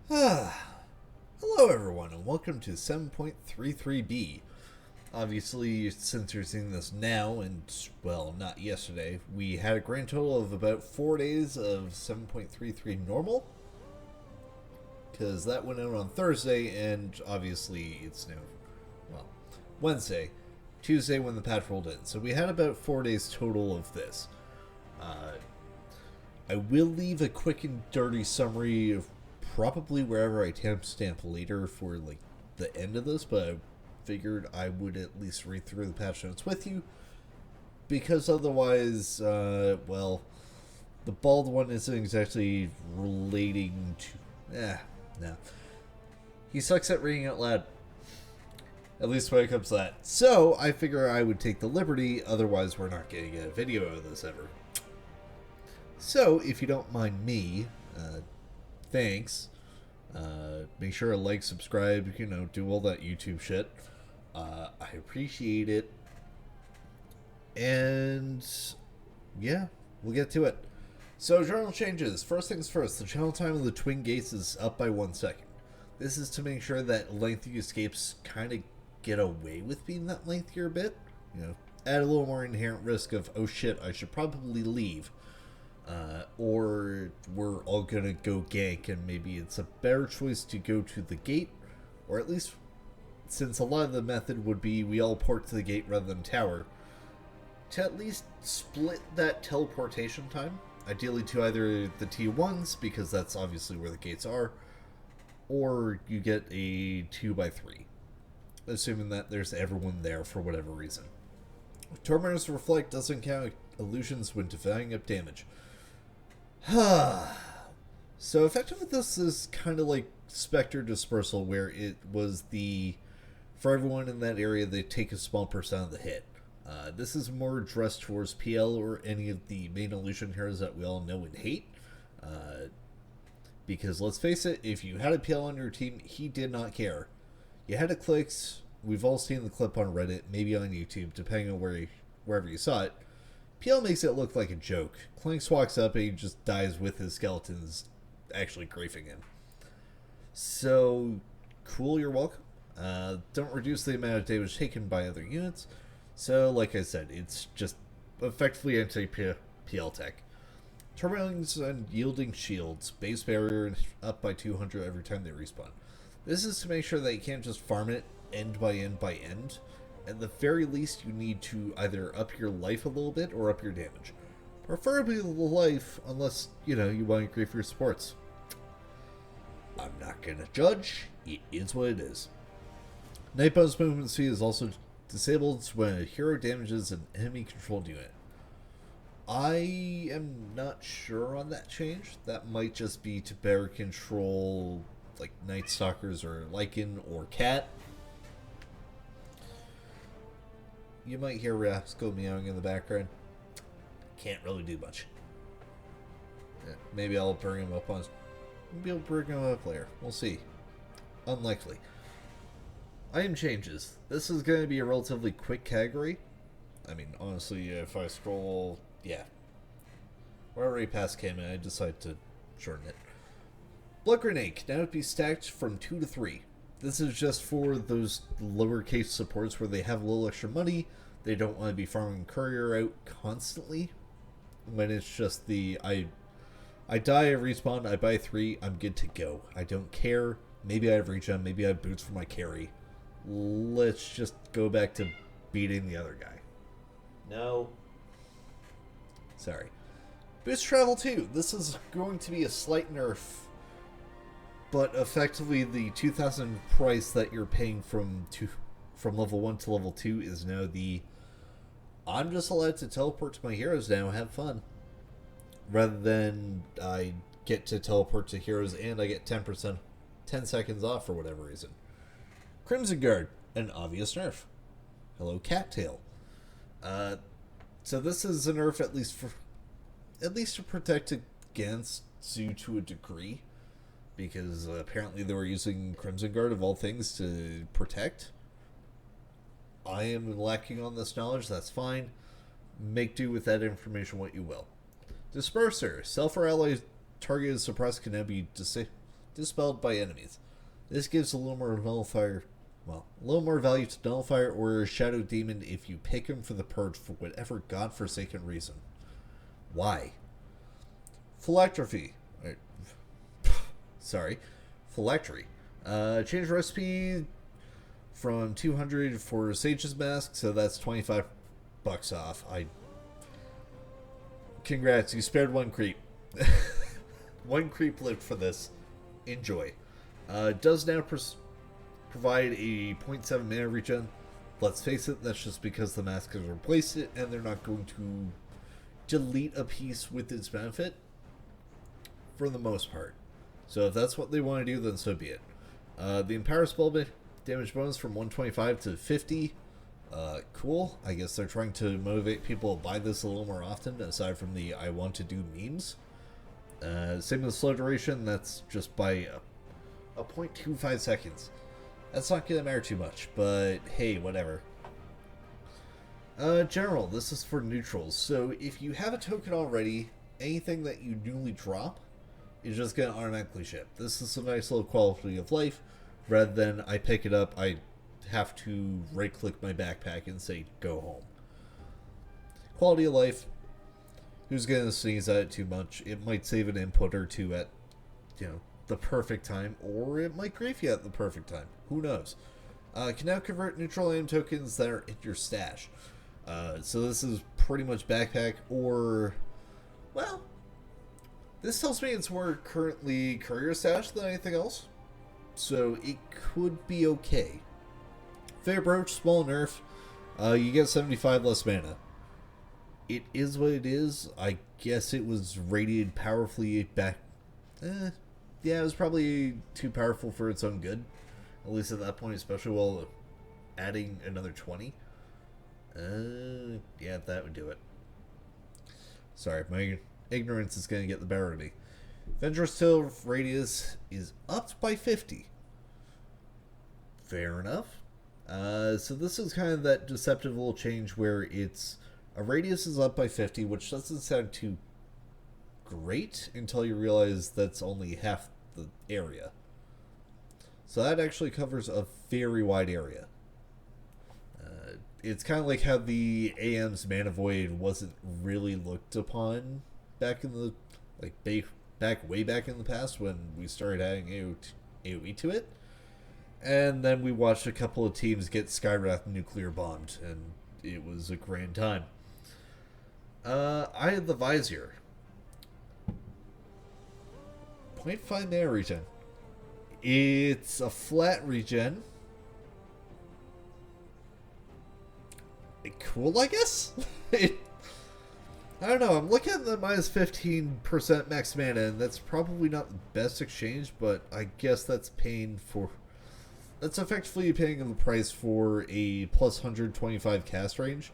Hello everyone and welcome to 7.33b. Obviously, since you're seeing this now and, well, not yesterday, we had a grand total of about 4 days of 7.33 normal. Because that went out on Thursday and obviously it's now, well, Wednesday. Tuesday when the patch rolled in. So we had about 4 days total of this. I will leave a quick and dirty summary of probably wherever I timestamp later for like the end of this, but I figured I would at least read through the patch notes with you, because otherwise, well, the bald one isn't exactly relating to. No. He sucks at reading out loud. At least when it comes to that. So I figure I would take the liberty, otherwise we're not going to get a video of this ever. So, if you don't mind me, thanks. Make sure to like, subscribe, do all that YouTube shit. I appreciate it. And, yeah, we'll get to it. So, journal changes. First things first, the channel time of the twin gates is up by 1 second. This is to make sure that lengthy escapes kind of get away with being that lengthier bit. Add a little more inherent risk of, oh shit, I should probably leave. Or we're all gonna go gank, and maybe it's a better choice to go to the gate, or at least, since a lot of the method would be we all port to the gate rather than tower, to at least split that teleportation time, ideally to either the T1s, because that's obviously where the gates are, or you get a 2x3, assuming that there's everyone there for whatever reason. Tormentor's Reflect doesn't count illusions when dividing up damage. So effectively this is kind of like Spectre Dispersal, where it was for everyone in that area they take a small percent of the hit. This is more addressed towards PL or any of the main illusion heroes that we all know and hate. Because let's face it, if you had a PL on your team, he did not care. You had a clicks, we've all seen the clip on Reddit, maybe on YouTube, depending on wherever you saw it. PL makes it look like a joke. Clanks walks up and he just dies with his skeletons actually griefing him. So, cool, you're welcome. Don't reduce the amount of damage taken by other units. So, like I said, it's just effectively anti-PL tech. Turbulings and Yielding Shields. Base barrier up by 200 every time they respawn. This is to make sure that you can't just farm it end by end by end. At the very least, you need to either up your life a little bit or up your damage. Preferably the life, unless, you want to grief your supports. I'm not going to judge. It is what it is. Nightbound's movement speed is also disabled when a hero damages an enemy-controlled unit. I am not sure on that change. That might just be to better control, like, Night Stalkers or Lycan or Cat. You might hear Draskyl meowing in the background. Can't really do much. Yeah, maybe I'll bring him up later. We'll see. Unlikely. Item changes. This is going to be a relatively quick category. I mean, honestly, if I scroll, yeah. We're already past came in, I decided to shorten it. Blood Grenade can now be stacked from 2 to 3. This is just for those lowercase supports where they have a little extra money. They don't want to be farming courier out constantly. When it's just I die, I respawn, I buy 3, I'm good to go. I don't care. Maybe I have regen, maybe I have boots for my carry. Let's just go back to beating the other guy. No. Sorry. Boost travel 2. This is going to be a slight nerf. But effectively, the 2,000 price that you're paying from level 1 to level 2 is now I'm just allowed to teleport to my heroes now, have fun. Rather than I get to teleport to heroes and I get 10 seconds off for whatever reason. Crimson Guard, an obvious nerf. Hello, Cattail. So this is a nerf at least to protect against Zoo to a degree. Because apparently they were using Crimson Guard of all things to protect. I am lacking on this knowledge, that's fine. Make do with that information what you will. Disperser. Self or ally targeted suppressed can now be dispelled by enemies. This gives a little more nullifier, well, a little more value to nullifier or shadow demon if you pick him for the purge for whatever godforsaken reason. Why? Phylactery. Sorry. Phylactery. Change recipe from 200 for Sage's Mask, so that's $25 off. Congrats, you spared one creep. One creep lived for this. Enjoy. Does now provide a 0.7 mana regen. Let's face it, that's just because the mask has replaced it, and they're not going to delete a piece with its benefit for the most part. So if that's what they want to do, then so be it. The Empower spell damage bonus from 125 to 50. Cool. I guess they're trying to motivate people to buy this a little more often, aside from the I want to do memes. Same with slow duration, that's just by a 0.25 seconds. That's not going to matter too much, but hey, whatever. General, this is for neutrals. So if you have a token already, anything that you newly drop is just going to automatically ship. This is a nice little quality of life. Rather than I pick it up, I have to right-click my backpack and say, go home. Quality of life. Who's going to sneeze at it too much? It might save an input or two at, the perfect time, or it might grief you at the perfect time. Who knows? Can now convert neutral item tokens that are in your stash. So this is pretty much backpack, or, well, this tells me it's more currently courier stash than anything else. So it could be okay. Fair Brooch, small nerf. You get 75 less mana. It is what it is. I guess it was rated powerfully back. Yeah, it was probably too powerful for its own good. At least at that point, especially while adding another 20. Yeah, that would do it. Sorry, my ignorance is going to get the better of me. Venger's Tail radius is upped by 50. Fair enough. So this is kind of that deceptive little change where it's a radius is up by 50, which doesn't sound too great until you realize that's only half the area. So that actually covers a very wide area. It's kind of like how the AM's Mana Void wasn't really looked upon back in the way back in the past when we started adding AoE to it. And then we watched a couple of teams get Skywrath nuclear bombed, and it was a grand time. Eye of the Vizier. 0.5 mana regen. It's a flat regen. Cool, I guess? I don't know, I'm looking at the minus 15% max mana, and that's probably not the best exchange, but I guess that's that's effectively paying the price for a plus 125 cast range,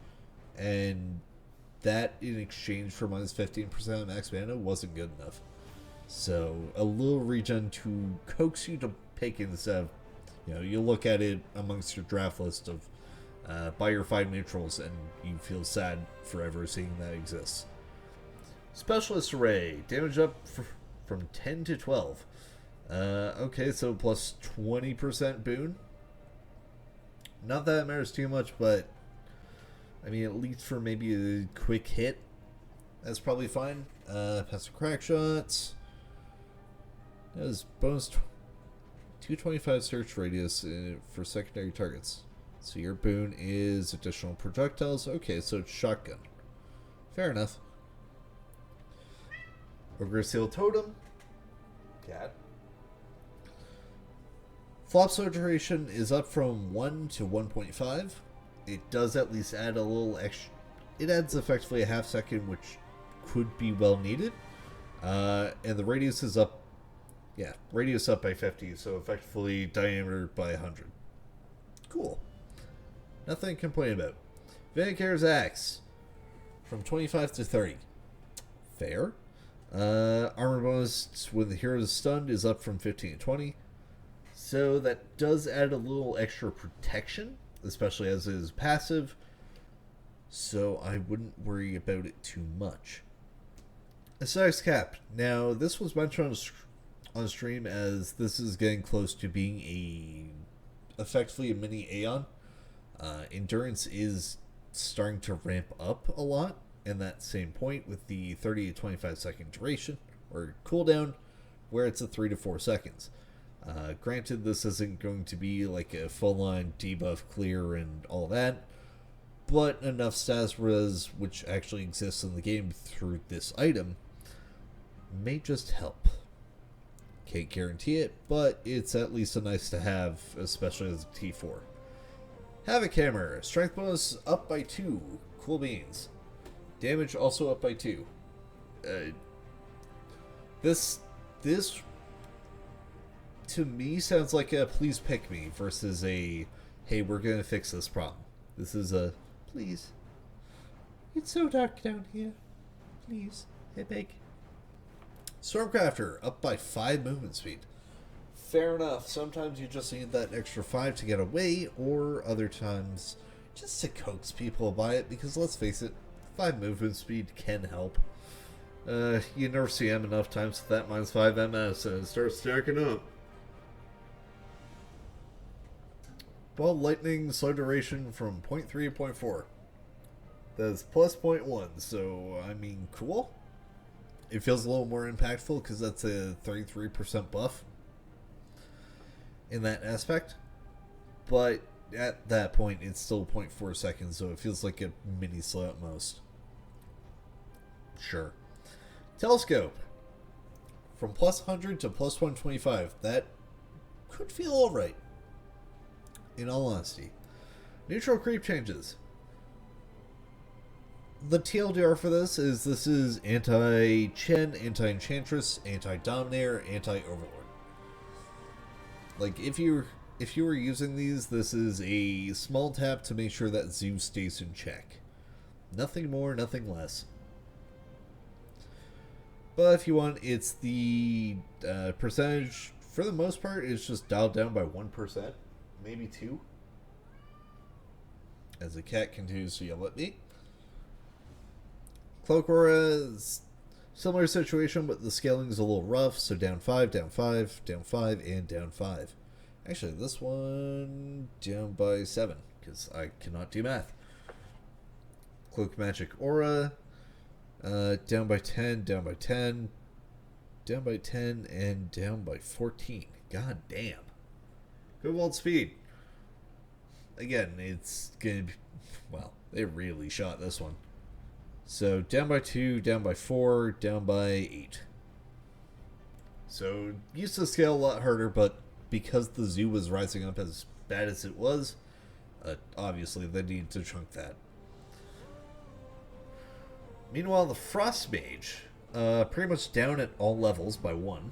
and that in exchange for minus 15% max mana wasn't good enough. So a little regen to coax you to pick instead of, you look at it amongst your draft list of buy your 5 neutrals and you feel sad forever seeing that exists. Specialist Array, damage up from 10 to 12. Okay, so plus 20% boon. Not that it matters too much, but I mean, at least for maybe a quick hit, that's probably fine. Passive crack shots. That is bonus 225 search radius for secondary targets. So your boon is additional projectiles. Okay, so it's shotgun. Fair enough. Ogre Seal Totem. Cat. Flop Slow duration is up from 1 to 1.5. It does at least add a little extra. It adds effectively a half second, which could be well needed. And the radius is up. Yeah, radius up by 50, so effectively diameter by 100. Cool. Nothing to complain about. Vanicare's Axe. From 25 to 30. Fair. Armor bonus when the hero is stunned is up from 15 to 20. So that does add a little extra protection, especially as it is passive. So I wouldn't worry about it too much. Aesthetics Cap. Now, this was mentioned on on stream, as this is getting close to being effectively a mini Aeon. Endurance is starting to ramp up a lot, and that same point with the 30 to 25 second duration or cooldown, where it's a 3 to 4 seconds. Granted, this isn't going to be like a full-on debuff clear and all that, but enough status res, which actually exists in the game through this item, may just help. Can't guarantee it, but it's at least a nice to have, especially as a T4. Havoc Hammer, strength bonus up by 2, cool beans. Damage also up by 2. This to me sounds like a please pick me versus a hey, we're gonna fix this problem. This is a please. It's so dark down here. Please, I beg. Stormcrafter up by 5 movement speed. Fair enough. Sometimes you just need that extra 5 to get away, or other times just to coax people by it, because let's face it, 5 movement speed can help. You nerf CM enough times with that minus 5 MS and it starts stacking up. Ball lightning slow duration from 0.3 to 0.4. That's plus 0.1, so I mean, cool. It feels a little more impactful because that's a 33% buff in that aspect. But at that point, it's still 0.4 seconds, so it feels like a mini slow at most. Sure. Telescope. From plus 100 to plus 125. That could feel alright, in all honesty. Neutral creep changes. The TLDR for this is anti-Chen, anti-Enchantress, anti-Dominator, anti-Overlord. Like, if you were using these, this is a small tap to make sure that Zoo stays in check. Nothing more, nothing less. But if you want, it's the percentage, for the most part, it's just dialed down by 1%, maybe 2%. As the cat continues to yell at me. Cloak Aura is similar situation, but the scaling is a little rough, so down 5, down 5, down 5, and down 5. Actually, this one down by 7, because I cannot do math. Cloak Magic Aura, down by 10, down by 10, down by 10, and down by 14. God damn. Good old speed. Again, it's gonna be, well, they really shot this one. So down by 2, down by 4, down by 8. So used to scale a lot harder, but because the zoo was rising up as bad as it was, obviously they needed to chunk that. Meanwhile, the Frost Mage, pretty much down at all levels by 1.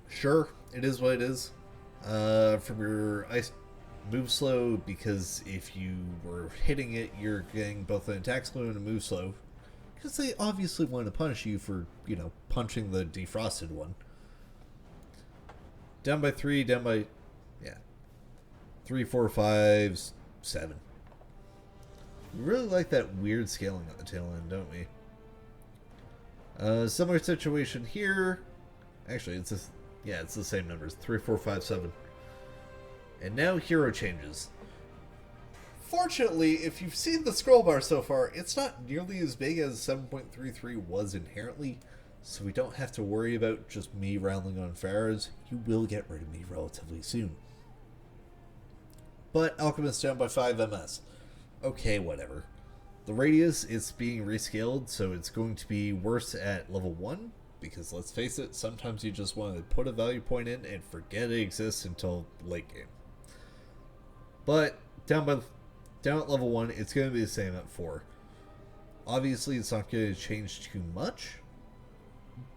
Sure, it is what it is. From your ice move slow, because if you were hitting it, you're getting both an attack slow and a move slow. Because they obviously want to punish you for, you know, punching the defrosted one. Down by 3, down by, yeah, 3, 4, 5, 7. We really like that weird scaling at the tail end, don't we? Similar situation here. Actually, it's the same numbers. 3, 4, 5, 7. And now hero changes. Fortunately, if you've seen the scroll bar so far, it's not nearly as big as 7.33 was inherently, so we don't have to worry about just me rattling on Pharaohs. You will get rid of me relatively soon. But Alchemist down by 5 MS. Okay, whatever. The radius is being rescaled, so it's going to be worse at level 1, because let's face it, sometimes you just want to put a value point in and forget it exists until late game. But down at level 1, it's going to be the same at 4. Obviously, it's not going to change too much,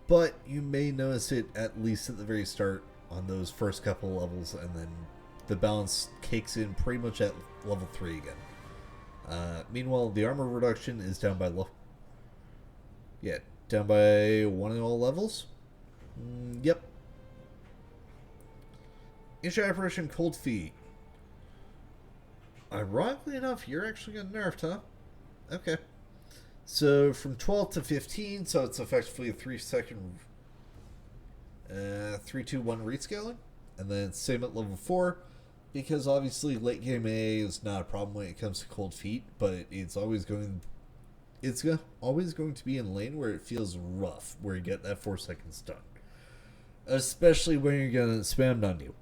but you may notice it at least at the very start on those first couple levels, and then the balance kicks in pretty much at level 3 again. Meanwhile, the armor reduction is down by down by 1 in all levels. Yep. Ancient Apparition Cold Feet. Ironically enough, you're actually getting nerfed, huh? Okay. So from 12 to 15, so it's effectively a 3 second. 3-2-1 rescaling, and then same at level 4, because obviously late game A is not a problem when it comes to cold feet, but it's always going to be in lane where it feels rough, where you get that 4-second stun, especially when you're getting spammed on you.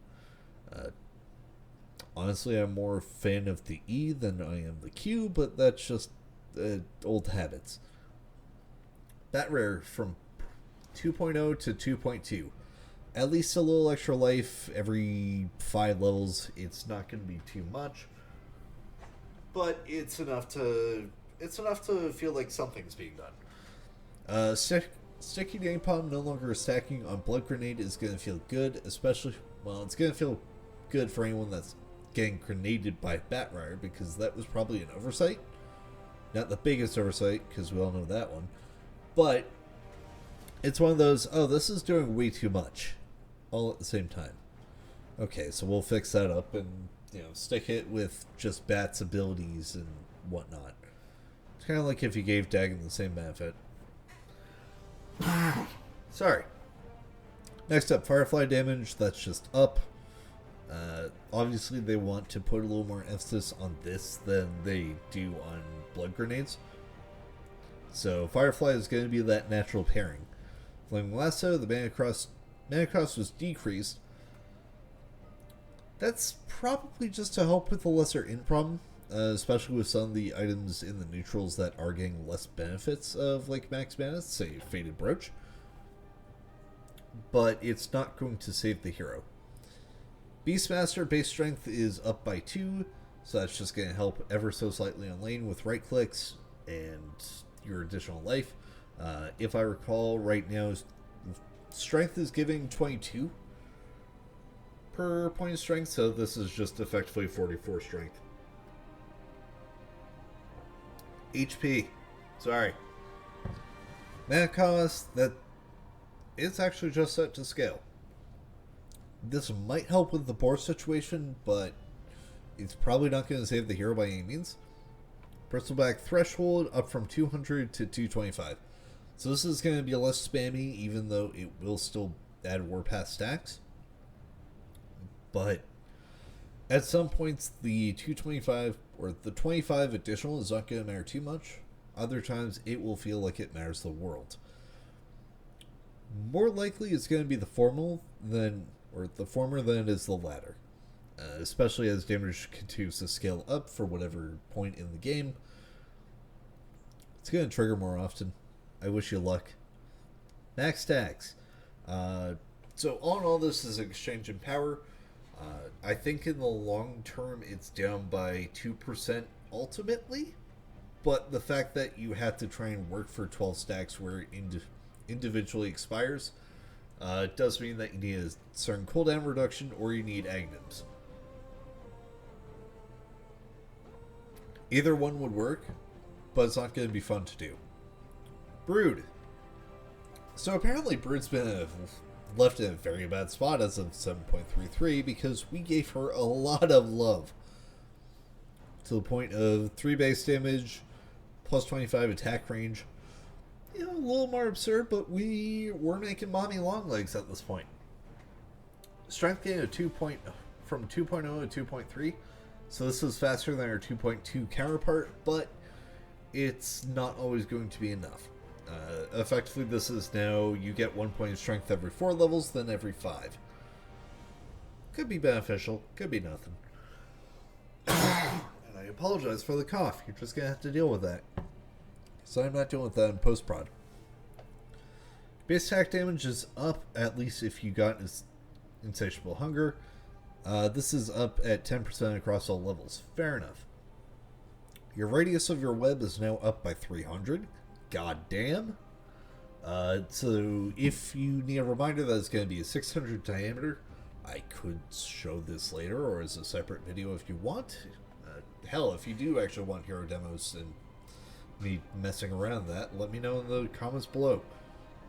Honestly, I'm more a fan of the E than I am the Q, but that's just old habits. Bat rare from 2.0 to 2.2. At least a little extra life every 5 levels. It's not going to be too much, but it's enough to feel like something's being done. Sticky napalm no longer stacking on blood grenade is going to feel good, especially it's going to feel good for anyone that's getting grenaded by Batrider, because that was probably an oversight. Not the biggest oversight, because we all know that one, but it's one of those, oh, this is doing way too much all at the same time. Okay, so we'll fix that up and, stick it with just Bat's abilities and whatnot. It's kind of like if you gave Dagon the same benefit. Sorry. Next up, Firefly damage, that's just up. Obviously, they want to put a little more emphasis on this than they do on blood grenades. So, Firefly is going to be that natural pairing. Flaming Lasso, the mana cost was decreased. That's probably just to help with the lesser in problem, especially with some of the items in the neutrals that are getting less benefits of like max mana, say Faded Brooch. But it's not going to save the hero. Beastmaster base strength is up by 2, so that's just going to help ever so slightly on lane with right clicks and your additional life. If I recall, right now strength is giving 22 per point of strength, so this is just effectively 44 strength. HP, sorry. Mana cost, that it's actually just set to scale. This might help with the boar situation, but it's probably not going to save the hero by any means. Bristleback threshold up from 200 to 225. So this is going to be less spammy, even though it will still add Warpath stacks. But at some points, the 225 or the 25 additional is not going to matter too much. Other times, it will feel like it matters the world. More likely, it's going to be the former than it is the latter. Especially as damage continues to scale up for whatever point in the game. It's going to trigger more often. I wish you luck. Max stacks. So all in all, this is an exchange in power. I think in the long term, it's down by 2% ultimately. But the fact that you have to try and work for 12 stacks where it individually expires does mean that you need a certain cooldown reduction or you need agnums. Either one would work, but it's not going to be fun to do. Brood. So apparently Brood's been left in a very bad spot as of 7.33 because we gave her a lot of love. To the point of 3 base damage, plus 25 attack range. A little more absurd, but we were making mommy long legs at this point. Strength gain of from 2.0 to 2.3. So this is faster than our 2.2 counterpart, but it's not always going to be enough. Effectively, this is now you get 1 point of strength every 4 levels, then every 5. Could be beneficial, could be nothing. And I apologize for the cough. You're just going to have to deal with that. So I'm not dealing with that in post-prod. Base attack damage is up, at least if you got Insatiable Hunger. This is up at 10% across all levels. Fair enough. Your radius of your web is now up by 300. God damn. So if you need a reminder that it's going to be a 600 diameter, I could show this later or as a separate video if you want. Hell, if you do actually want hero demos and me messing around with that, let me know in the comments below.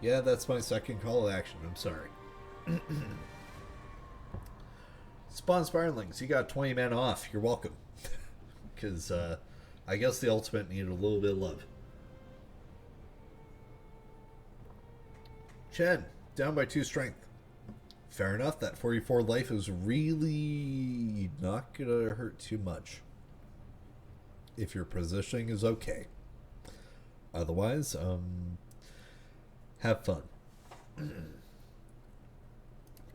Yeah, that's my second call to action. I'm sorry. Spawn Spiralings, you got 20 mana off. You're welcome. Because I guess the ultimate needed a little bit of love. Chen, down by 2 strength. Fair enough, that 44 life is really not gonna hurt too much. If your positioning is okay. Otherwise, have fun.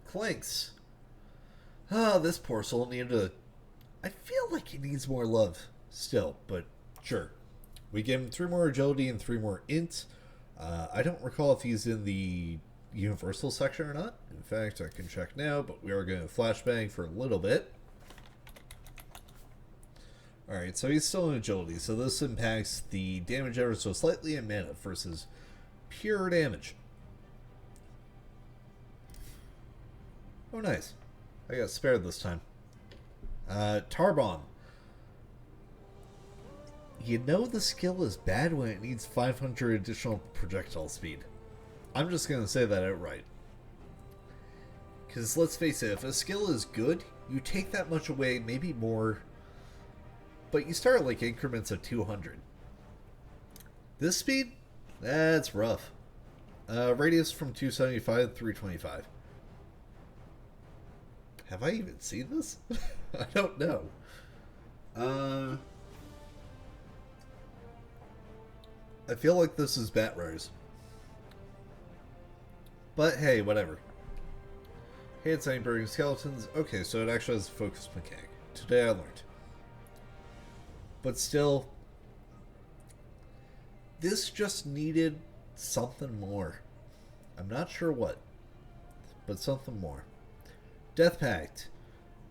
Clinks. Ah, this poor soul needed a... I feel like he needs more love still, but sure. We gave him 3 more agility and 3 more int. I don't recall if he's in the universal section or not. In fact, I can check now, but we are going to flashbang for a little bit. Alright, so he's still in agility, so this impacts the damage ever so slightly and mana versus pure damage. Oh, nice. I got spared this time. Tar Bomb. You know the skill is bad when it needs 500 additional projectile speed. I'm just going to say that outright. Because let's face it, if a skill is good, you take that much away, maybe more, but you start like increments of 200. This speed? That's rough. Radius from 275 to 325. Have I even seen this? I don't know. I feel like this is Bat Rose. But hey, whatever. Hey, it's ain't burning skeletons. Okay, so it actually has a focus mechanic. Today I learned. But still, this just needed something more. I'm not sure what, but something more. Death Pact,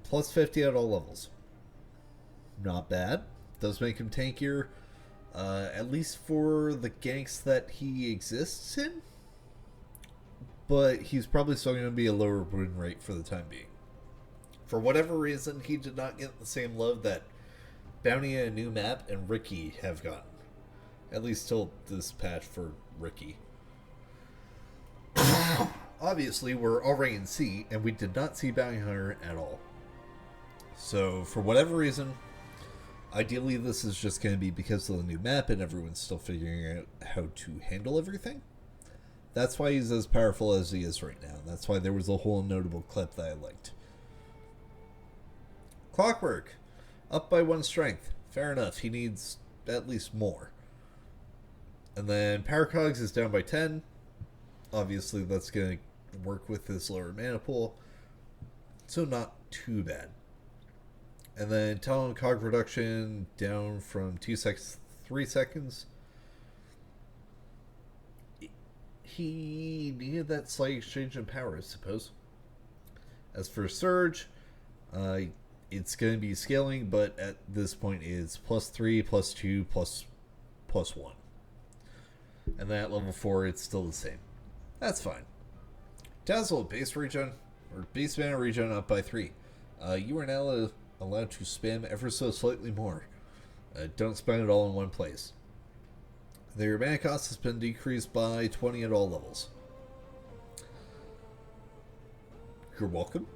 plus 50 at all levels. Not bad. Does make him tankier, at least for the ganks that he exists in. But he's probably still going to be a lower win rate for the time being. For whatever reason, he did not get the same love that Bounty and a New Map and Ricky have gotten. At least till this patch for Ricky. Obviously, we're already in C, and we did not see Bounty Hunter at all. So, for whatever reason, ideally this is just going to be because of the new map and everyone's still figuring out how to handle everything. That's why he's as powerful as he is right now. That's why there was a whole notable clip that I liked. Clockwork. Up by 1 strength. Fair enough. He needs at least more. And then Paracogs is down by 10. Obviously, that's going to work with this lower mana pool. So not too bad. And then Talon Cog reduction down from 2 seconds to 3 seconds. He needed that slight exchange in power, I suppose. As for Surge, it's going to be scaling, but at this point it's +3, +2, +1. And then at level 4, it's still the same. That's fine. Dazzle, base regen, or base mana regen up by 3. You are now allowed to spam ever so slightly more. Don't spend it all in one place. Their mana cost has been decreased by 20 at all levels. You're welcome.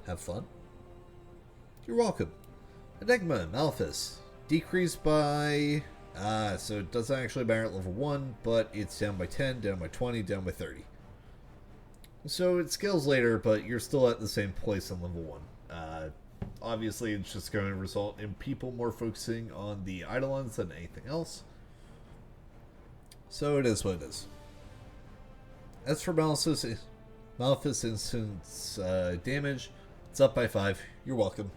Have fun. You're welcome. Enigma, Malphus. Decreased by... so it doesn't actually matter at level 1, but it's down by 10, down by 20, down by 30. So it scales later, but you're still at the same place on level 1. Obviously, it's just going to result in people more focusing on the Eidolons than anything else. So it is what it is. As for Malphus instance damage, it's up by 5. You're welcome.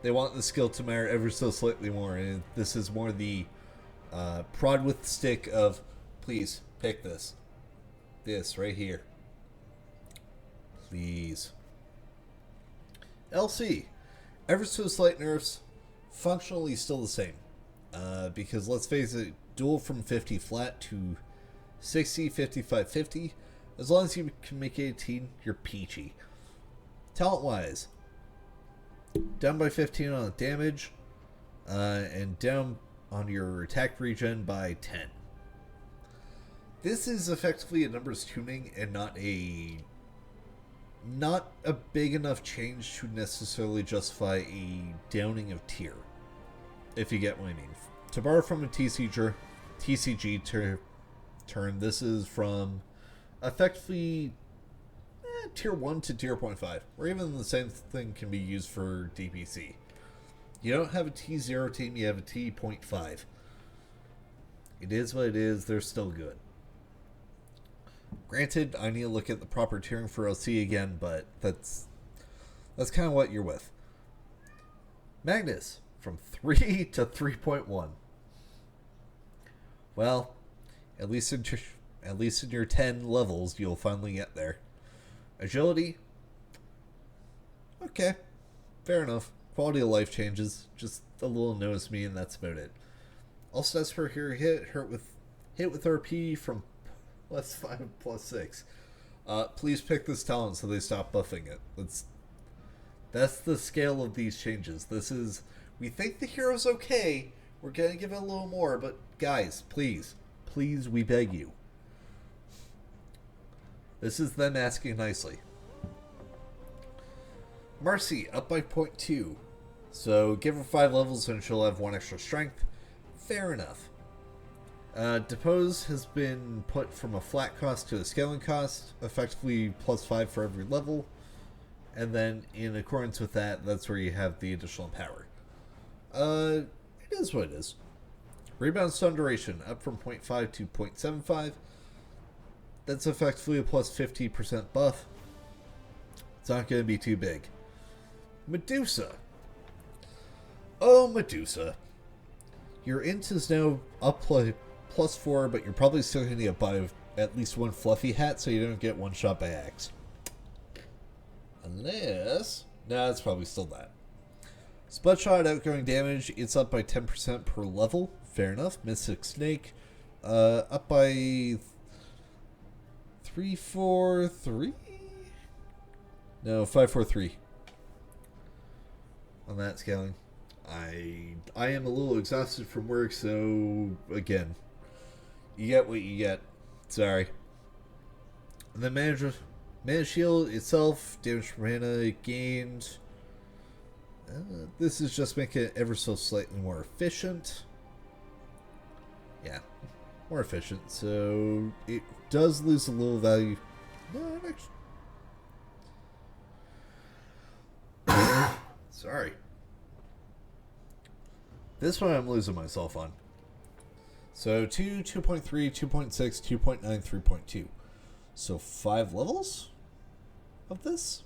They want the skill to matter ever so slightly more, and this is more the prod with the stick of, please, pick this. This, right here. Please. LC. Ever so slight nerfs, functionally still the same. Because let's face it, dual from 50 flat to 60, 55, 50. As long as you can make 18, you're peachy. Talent-wise, down by 15 on damage, and down on your attack regen by 10. This is effectively a numbers tuning and not a big enough change to necessarily justify a downing of tier, if you get what I mean. To borrow from a TCG term, this is from effectively tier 1 to tier 0.5, or even the same thing can be used for DPC. You don't have a T0 team, you have a T.5. It is what it is, they're still good. Granted, I need to look at the proper tiering for LC again, but that's kind of what you're with. Magnus, from 3 to 3.1. Well, at least in your 10 levels, you'll finally get there. Agility, okay, fair enough. Quality of life changes, just a little notice me, and that's about it. All stats per hero hit with RP from +5 +6. Please pick this talent so they stop buffing it. That's the scale of these changes. We think the hero's okay. We're gonna give it a little more, but guys, please, we beg you. This is them asking nicely. Mercy, up by 0.2. So give her 5 levels and she'll have 1 extra strength. Fair enough. Depose has been put from a flat cost to a scaling cost, effectively +5 for every level. And then in accordance with that, that's where you have the additional power. It is what it is. Rebound stun duration, up from 0.5 to 0.75. That's effectively a +50% buff. It's not going to be too big. Medusa. Oh, Medusa. Your int is now up +4, but you're probably still going to need to buy at least 1 fluffy hat so you don't get one shot by axe. Unless... Nah, it's probably still that. Split shot outgoing damage, it's up by 10% per level. Fair enough. Mystic Snake, up by 343? No, 543. On that scaling. I am a little exhausted from work, so again, you get what you get. Sorry. And then Mana Shield itself, damage from mana gained. This is just making it ever so slightly more efficient. Yeah, more efficient. So it does lose a little value. No, actually. Sorry. This one I'm losing myself on. So 2, 2.3, 2.6, 2.9, 3.2. So 5 levels of this?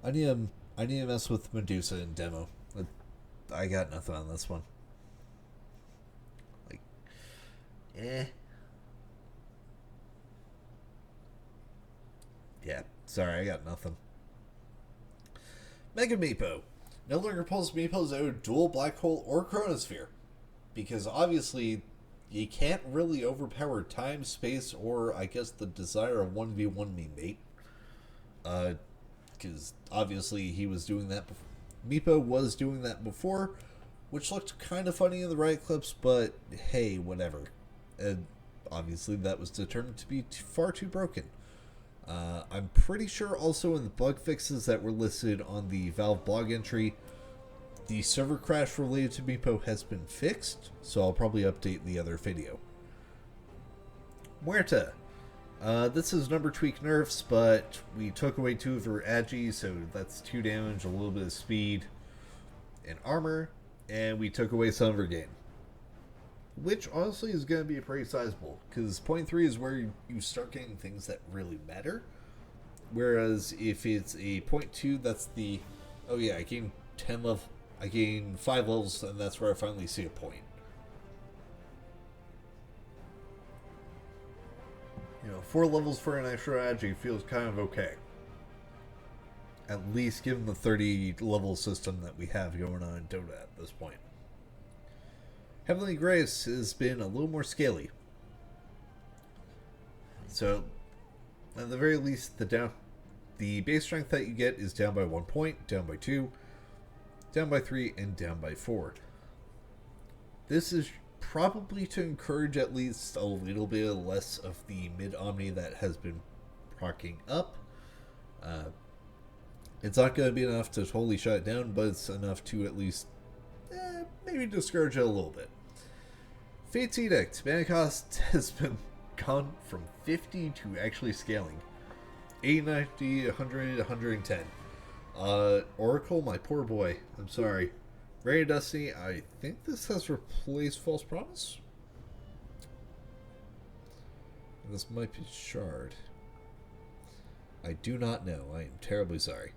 I need to mess with Medusa in demo. I got nothing on this one. Like, yeah, sorry, I got nothing. Mega Meepo. No longer pulls Meepos out of dual black hole or chronosphere. Because obviously, you can't really overpower time, space, or I guess the desire of 1v1 me, mate. Because obviously he was doing that before. Meepo was doing that before, which looked kind of funny in the riot clips, but hey, whatever. And obviously that was determined to be far too broken. I'm pretty sure also in the bug fixes that were listed on the Valve blog entry, the server crash related to Meepo has been fixed, so I'll probably update the other video. Muerta. This is number tweak nerfs, but we took away 2 of her agi, so that's 2 damage, a little bit of speed, and armor, and we took away some of her gain. Which honestly is going to be pretty sizable, because 0.3 is where you start getting things that really matter. Whereas if it's a 0.2, that's the, oh yeah, I gain 5 levels, and that's where I finally see a point. You know, 4 levels for an extra agi feels kind of okay. At least given the 30 level system that we have going on in Dota at this point. Heavenly Grace has been a little more scaly. So, at the very least, the base strength that you get is down by 1 point, down by 2, down by 3, and down by 4. This is probably to encourage at least a little bit less of the mid-omni that has been procking up. It's not going to be enough to totally shut it down, but it's enough to at least maybe discourage it a little bit. Fate's Edict. Mana cost has been gone from 50 to actually scaling. 80, 90, 100, 110. Oracle, my poor boy. I'm sorry. Radio Destiny, I think this has replaced False Promise. This might be Shard. I do not know. I am terribly sorry.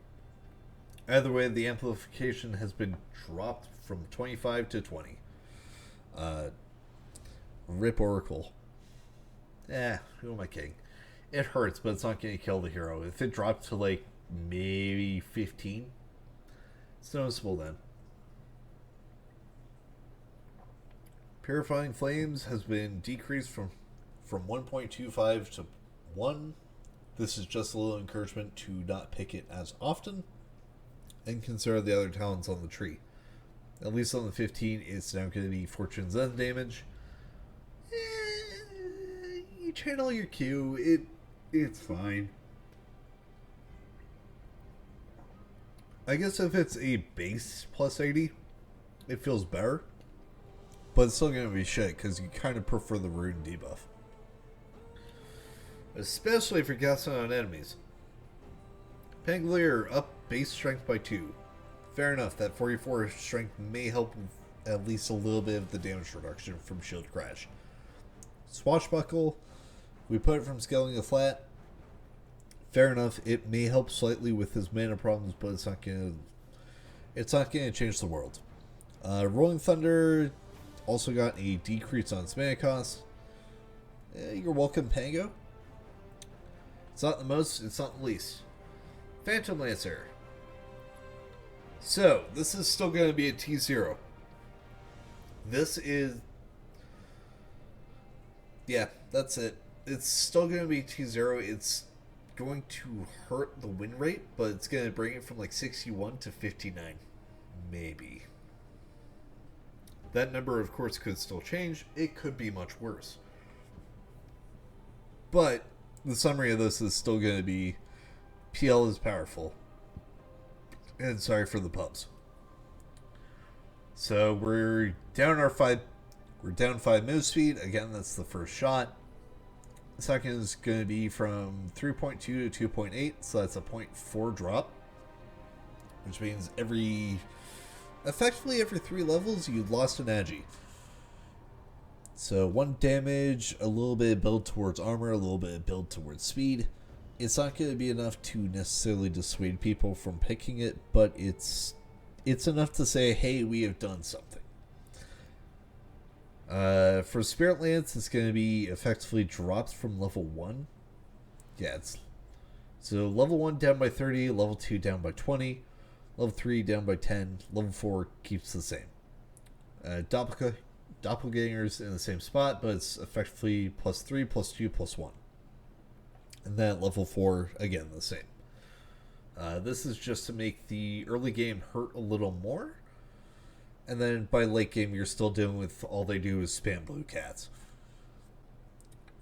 Either way, the amplification has been dropped from 25 to 20. Rip Oracle. Who am I kidding? It hurts, but it's not going to kill the hero. If it dropped to like maybe 15, it's noticeable then. Purifying Flames has been decreased from 1.25 to 1. This is just a little encouragement to not pick it as often and consider the other talents on the tree. At least on the 15, it's now going to be Fortune's End damage. You channel your Q, it's fine. I guess if it's a base plus 80, it feels better. But it's still going to be shit because you kind of prefer the rune debuff. Especially if you're casting on enemies. Pangolier up base strength by 2. Fair enough, that 44 strength may help with at least a little bit of the damage reduction from shield crash. Swashbuckle, we put it from scaling to flat. Fair enough, it may help slightly with his mana problems, but it's not gonna change the world. Rolling Thunder also got a decrease on its mana cost. You're welcome, Pango. It's not the most, it's not the least. Phantom Lancer. So, this is still going to be a T0. This is... Yeah, that's it. It's still going to be T0. It's going to hurt the win rate, but it's going to bring it from like 61 to 59. Maybe. That number, of course, could still change. It could be much worse. But the summary of this is still going to be PL is powerful. And sorry for the pubs. So we're down our 5. We're down 5 move speed. Again, that's the first shot. The second is going to be from 3.2 to 2.8, so that's a 0.4 drop, which means effectively every 3 levels you lost an agi. So 1 damage, a little bit of build towards armor, a little bit of build towards speed. It's not going to be enough to necessarily dissuade people from picking it, but it's enough to say, hey, we have done something. For Spirit Lance, it's going to be effectively dropped from level 1. Yeah, so level 1 down by 30, level 2 down by 20, level 3 down by 10, level 4 keeps the same. Doppelgangers in the same spot, but it's effectively plus 3, plus 2, plus 1. And then at level 4, again, the same. This is just to make the early game hurt a little more. And then by late game, you're still dealing with all they do is spam blue cats.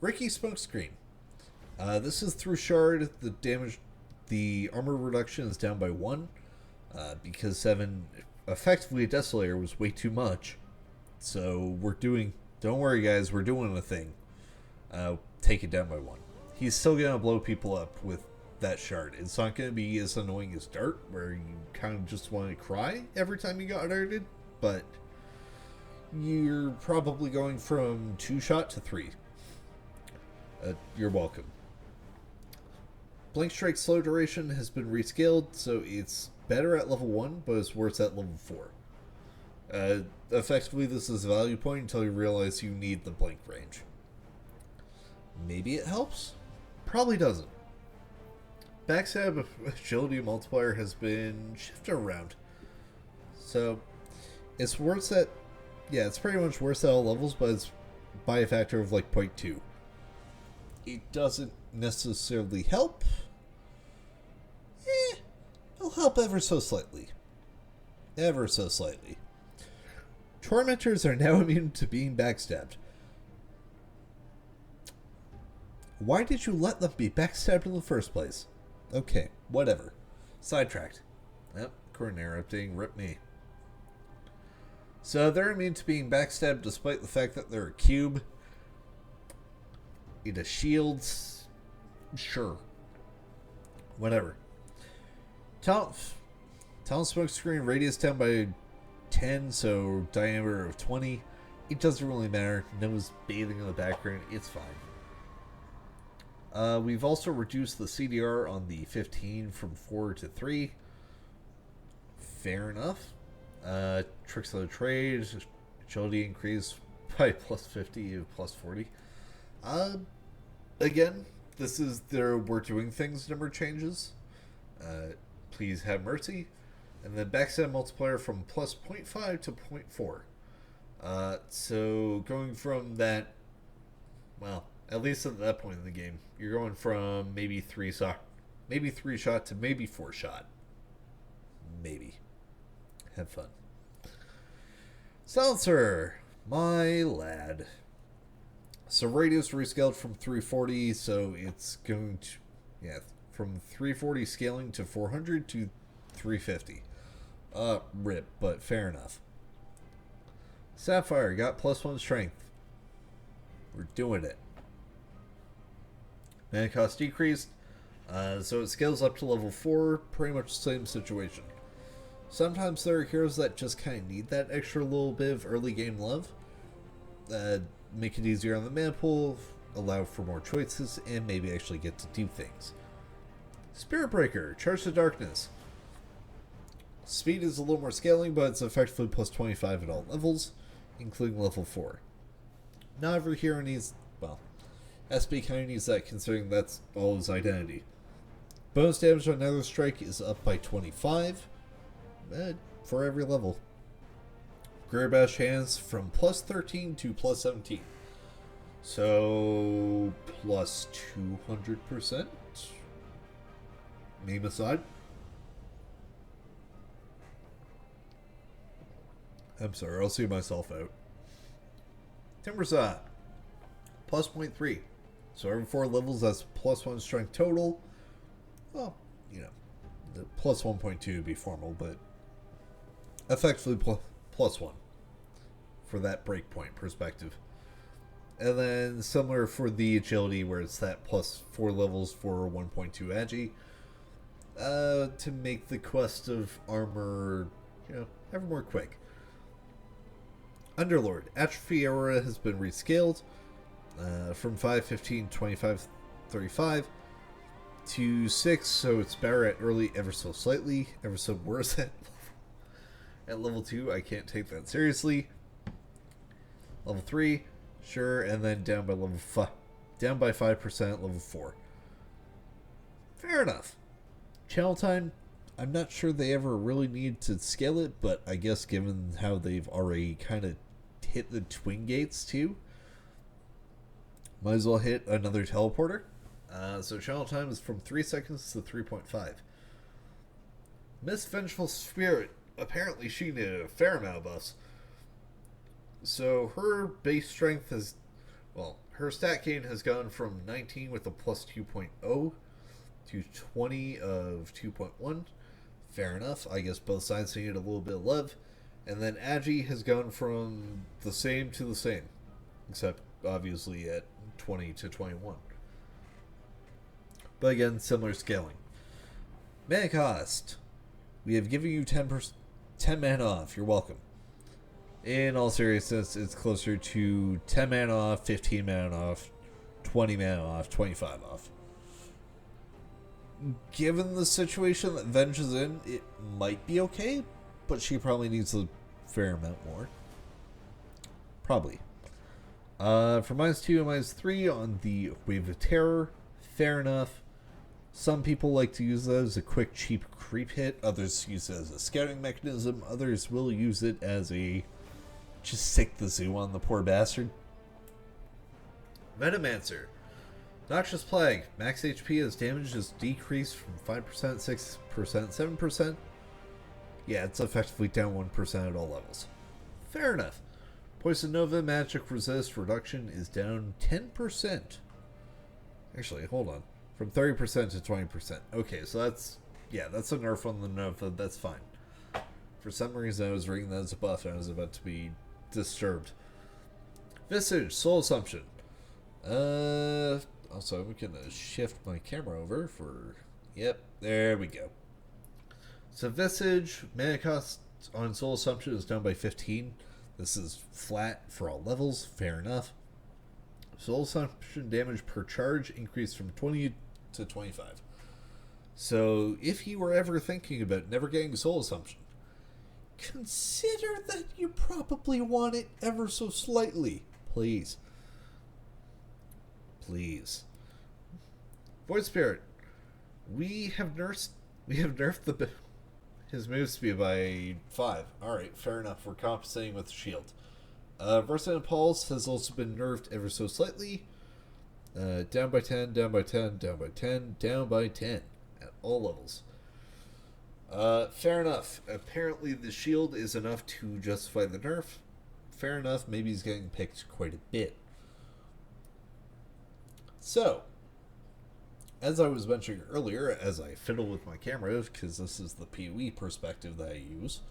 Ricky Smokescreen. This is through Shard. The armor reduction is down by 1. Because 7, effectively Desolator was way too much. So don't worry guys, we're doing a thing. Take it down by 1. He's still going to blow people up with that shard. It's not going to be as annoying as Dart, where you kind of just want to cry every time you got darted, but you're probably going from 2-shot to 3. You're welcome. Blink Strike slow duration has been rescaled, so it's better at level 1, but it's worse at level 4. Effectively, this is a value point until you realize you need the blink range. Maybe it helps? Probably doesn't. Backstab agility multiplier has been shifted around. So, it's worse at... Yeah, it's pretty much worse at all levels, but it's by a factor of like 0.2. It doesn't necessarily help. It'll help ever so slightly. Ever so slightly. Tormentors are now immune to being backstabbed. Why did you let them be backstabbed in the first place? Okay, whatever. Sidetracked. Yep, Coronary updating, rip me. So they're immune to being backstabbed despite the fact that they're a cube. Into shields. Sure. Whatever. Talent smoke screen radius down by 10, so diameter of 20. It doesn't really matter. Nose bathing in the background. It's fine. We've also reduced the CDR on the 15 from 4 to 3. Fair enough. Tricks of the trade. Agility increase by plus 50 to plus 40. Again, this is their we're doing things number changes. Please have mercy. And then backstab multiplier from plus 0.5 to 0.4. So going from that, well, at least at that point in the game, you're going from maybe 3 shot to maybe 4 shot. Maybe. Have fun. Silencer, my lad. So radius rescaled from 340, so it's going to, from 340 scaling to 400 to 350. Rip, but fair enough. Sapphire got +1 strength. We're doing it. Mana cost decreased, so it scales up to level 4. Pretty much the same situation. Sometimes there are heroes that just kind of need that extra little bit of early game love. Make it easier on the mana pool, allow for more choices, and maybe actually get to do things. Spirit Breaker, Charge to Darkness. Speed is a little more scaling, but it's effectively plus 25 at all levels, including level 4. Not every hero needs, well, SB kind of needs that considering that's all his identity. Bonus damage on Nether Strike is up by 25 for every level. Grey Bash hands from plus 13 to plus 17. So, plus 200%. Meme aside. I'm sorry, I'll see myself out. Timbersaw, plus 0.3. So every 4 levels, that's +1 strength total. Well, the plus 1.2 would be formal, but effectively +1 for that breakpoint perspective. And then similar for the agility, where it's that plus 4 levels for 1.2 agi. To make the quest of armor, ever more quick. Underlord, Atrophy Aura has been rescaled from 515 25 35 to 6, so it's better at early ever so slightly, ever so worse at level 2. I can't take that seriously. Level 3, sure, and then down by 5% at level 4. Fair enough. Channel time, I'm not sure they ever really need to scale it, but I guess given how they've already kind of hit the twin gates too, might as well hit another teleporter. So channel time is from 3 seconds to 3.5. Miss Vengeful Spirit, apparently she needed a fair amount of buffs. So her base strength has, her stat gain has gone from 19 with a plus 2.0 to 20 of 2.1. Fair enough. I guess both sides need a little bit of love. And then Agi has gone from the same to the same, except obviously at 20 to 21. But again, similar scaling. Mana cost. We have given you 10 mana off. You're welcome. In all seriousness, it's closer to 10 mana off, 15 mana off, 20 mana off, 25 off. Given the situation that Venge is in, it might be okay, but she probably needs a fair amount more. Probably. For -2 and -3 on the Wave of Terror, fair enough. Some people like to use that as a quick, cheap creep hit. Others use it as a scouting mechanism. Others will use it as a just sick the zoo on the poor bastard. Venomancer. Noxious Plague. Max HP as damage is decreased from 5%, 6%, 7%. Yeah, it's effectively down 1% at all levels. Fair enough. Poison Nova magic resist reduction is down 10%. Actually, hold on. From 30% to 20%. Okay, so that's a nerf on the Nova. That's fine. For some reason, I was reading that as a buff and I was about to be disturbed. Visage, Soul Assumption. Also, I'm gonna shift my camera over for. Yep, there we go. So Visage, mana cost on Soul Assumption is down by 15. This is flat for all levels, fair enough. Soul Assumption damage per charge increased from 20 to 25. So if you were ever thinking about never getting Soul Assumption, consider that you probably want it ever so slightly. Please. Please. Void Spirit. We have nerfed his move speed by 5. Alright, fair enough. We're compensating with shield. Versatile Pulse has also been nerfed ever so slightly. Down by 10, down by 10, down by 10, down by 10. At all levels. Fair enough. Apparently the shield is enough to justify the nerf. Fair enough. Maybe he's getting picked quite a bit. So, as I was mentioning earlier, as I fiddle with my camera, because this is the PoE perspective that I use,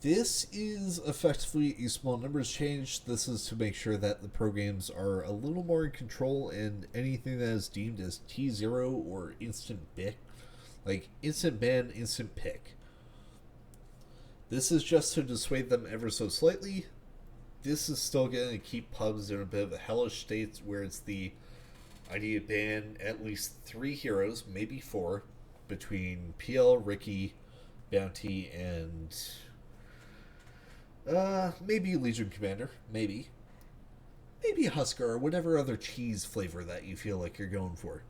this is effectively a small numbers change. This is to make sure that the programs are a little more in control, and anything that is deemed as T0 or instant pick, like instant ban, instant pick. This is just to dissuade them ever so slightly. This is still going to keep pubs in a bit of a hellish state where it's the idea to ban at least 3 heroes, maybe 4, between PL, Ricky, Bounty, and maybe Legion Commander, maybe Husker, or whatever other cheese flavor that you feel like you're going for.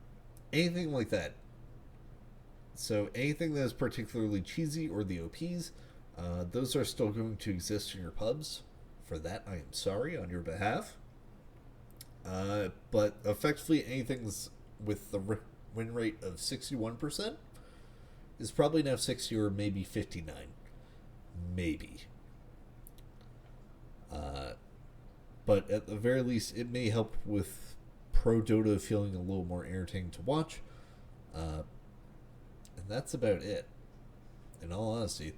Anything like that. So anything that is particularly cheesy or the OPs, those are still going to exist in your pubs. For that, I am sorry on your behalf. But effectively, anything with the win rate of 61% is probably now 60 or maybe 59. Maybe. But at the very least, it may help with pro Dota feeling a little more entertaining to watch. And that's about it. In all honesty,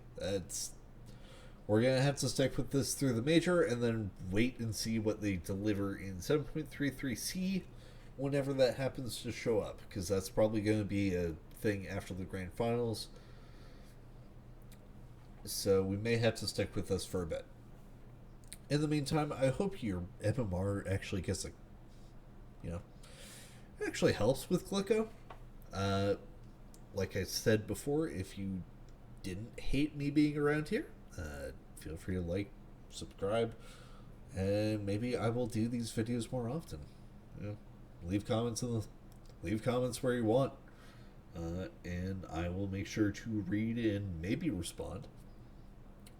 we're going to have to stick with this through the major and then wait and see what they deliver in 7.33C whenever that happens to show up, because that's probably going to be a thing after the grand finals. So we may have to stick with this for a bit. In the meantime, I hope your MMR actually gets it actually helps with Glicko. Like I said before, if you didn't hate me being around here, feel free to like, subscribe, and maybe I will do these videos more often. Leave comments where you want, and I will make sure to read and maybe respond,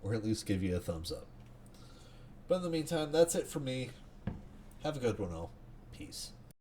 or at least give you a thumbs up. But in the meantime, that's it for me. Have a good one all. Peace.